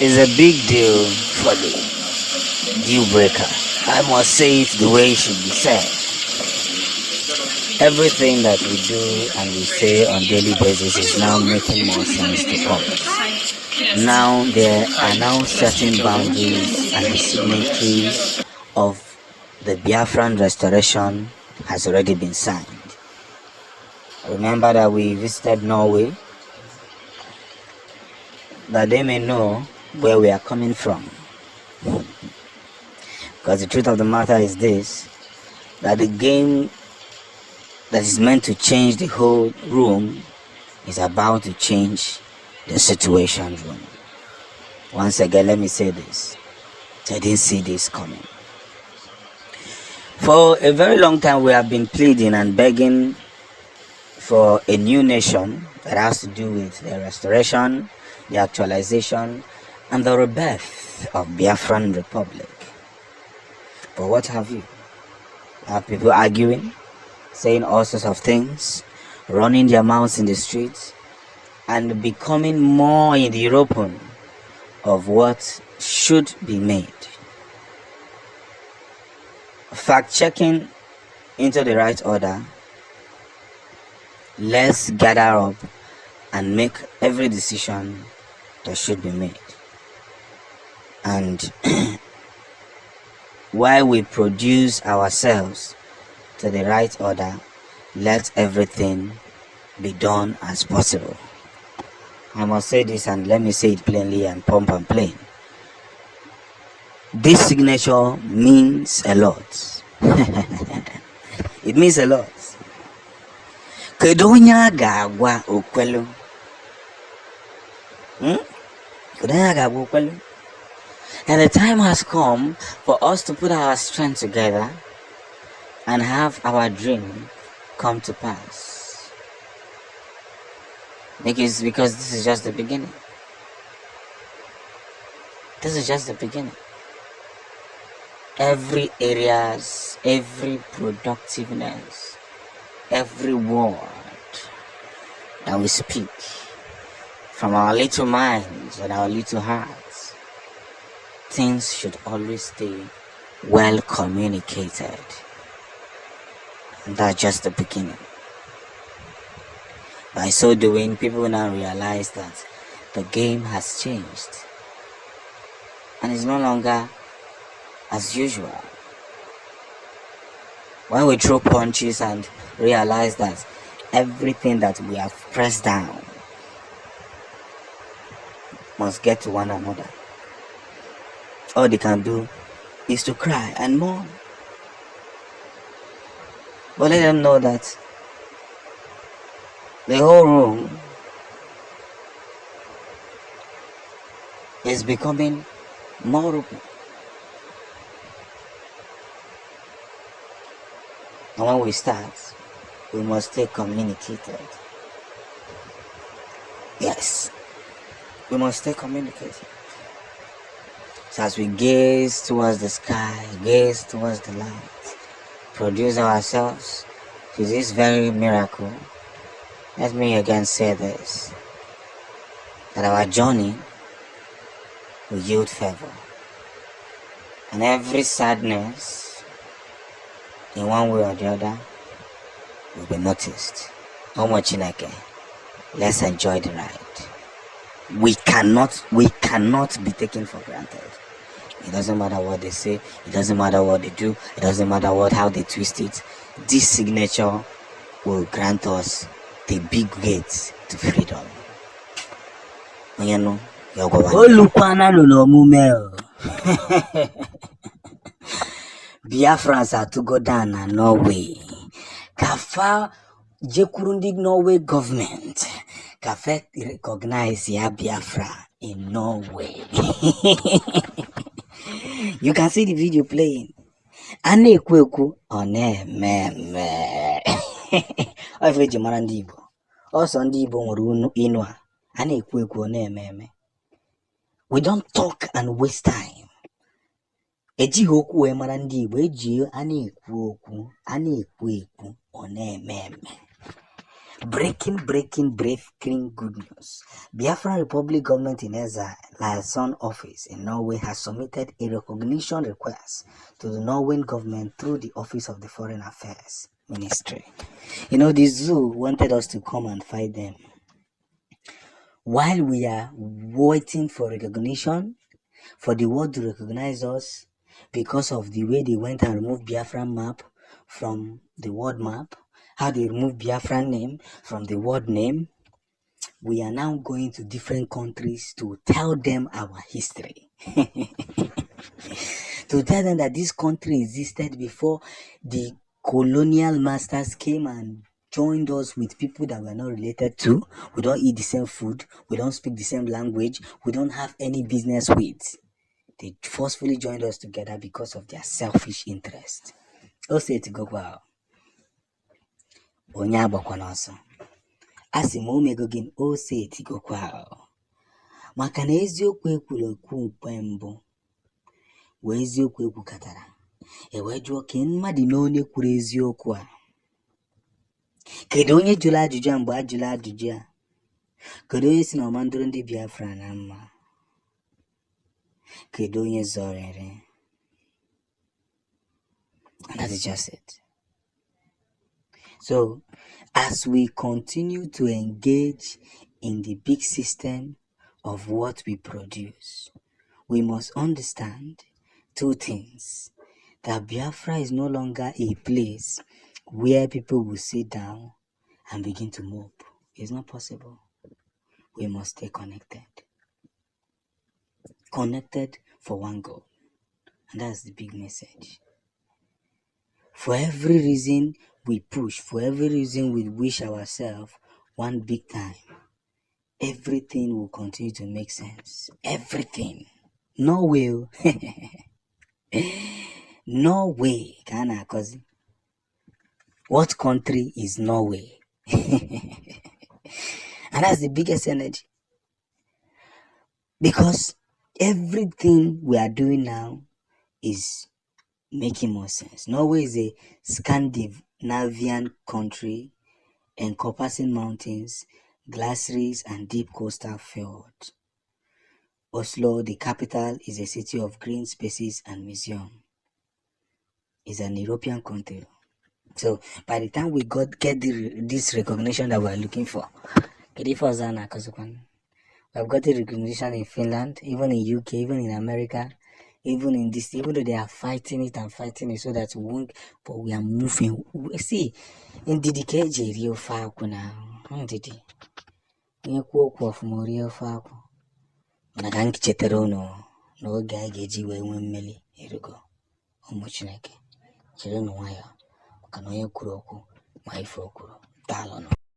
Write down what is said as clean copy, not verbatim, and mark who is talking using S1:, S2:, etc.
S1: is a big deal for the deal breaker. I must say it the way it should be said. Everything that we do and we say on daily basis is now making more sense to us. Now there are now certain boundaries, and the signatory of the Biafran restoration has already been signed. Remember that we visited Norway, that they may know where we are coming from. Because the truth of the matter is this, that the game that is meant to change the whole room is about to change the situation room. Once again, let me say this. I didn't see this coming. For a very long time, we have been pleading and begging for a new nation that has to do with the restoration, the actualization, and the rebirth of Biafran Republic. But what have you? Have people arguing, saying all sorts of things, running their mouths in the streets, and becoming more in the open of what should be made. Fact-checking into the right order. Let's gather up and make every decision that should be made. And while we produce ourselves to the right order, let everything be done as possible. I must say this, and let me say it plainly and plump and plain. This signature means a lot. It means a lot. Kedonya gagwa okwelu. Kedonya gagwa okwelu. And the time has come for us to put our strength together and have our dream come to pass. Because this is just the beginning. This is just the beginning. Every areas, every productiveness, every word that we speak from our little minds and our little hearts, things should always stay well communicated. And that's just the beginning. By so doing, people now realize that the game has changed and it's no longer as usual. When we throw punches and realize that everything that we have pressed down must get to one another, all they can do is to cry and mourn. But let them know that the whole room is becoming more open. And when we start, we must stay communicated. Yes, we must stay communicated. So as we gaze towards the sky, gaze towards the light, produce ourselves to this very miracle, let me again say this, that our journey will yield favor. And every sadness, in one way or the other, will be noticed. How much in again? Let's enjoy the ride. We cannot be taken for granted. It doesn't matter what they say, it doesn't matter what they do, it doesn't matter how they twist it. This signature will grant us the big gates to freedom. You know, Biafrans are to go down in Norway. Kafa Jekurundi Norway government. Kafa recognize ya Biafra in Norway. You can see the video playing. Ane kweku one meme. Ofe jimara ndị Igbo. Also ndị Igbo nwere inu a. Ane kweku one meme. We don't talk and waste time. Eji okwu wee mara ndị Igbo, eji a na-ekwu okwu, a na-ekwu ekwu, ọ na-eme eme. Breaking good news. Biafran Republic government in exile, liaison office in Norway has submitted a recognition request to the Norwegian government through the Office of the Foreign Affairs Ministry. The zoo wanted us to come and fight them. While we are waiting for recognition, for the world to recognize us because of the way they went and removed Biafran map from the world map, how they removed Biafran name from the world name, we are now going to different countries to tell them our history. To tell them that this country existed before the colonial masters came and joined us with people that we're not related to. We don't eat the same food. We don't speak the same language. We don't have any business with. They forcefully joined us together because of their selfish interest. Ose etigokwa onye agbakwana ọsọ. Asị m omego gị ose etigokwa maka na eziokwu ekwuru ekwu mgbe mbụ wee eziokwu ekwukatara wee jụọ ka mmadụ na onye kwuru eziokwu a. Kedu onye jụrụ ajụjụ a mgbe a jụrụ ajụjụ a? Kedu onye si na ọma ndụrụ ndị Biafra na mma? Kedu onye zọrịrị? And that is just it. So, as we continue to engage in the big system of what we produce, we must understand two things. That Biafra is no longer a place where people will sit down and begin to move. It's not possible. We must stay connected. Connected for one goal. And that's the big message. For every reason we push, for every reason we wish ourselves one big time, everything will continue to make sense. Everything. Norway. Norway. What country is Norway? And that's the biggest energy. Because everything we are doing now is making more sense. Norway is a Scandinavian country encompassing mountains, glaciers, and deep coastal fjords. Oslo, the capital, is a city of green spaces and museum. It's an European country. So by the time we get this recognition that we're looking for, we've got the recognition in Finland, even in UK, even in America, even in this, even though they are fighting it so that we won't, but we are moving. See, in DDKJ, real falco now. Didi. You walk off more real falco. When I can't get it on, no guy gets you when Millie. Here you go. How much like it? Children wire. Can I kuroku? My folk. Talono.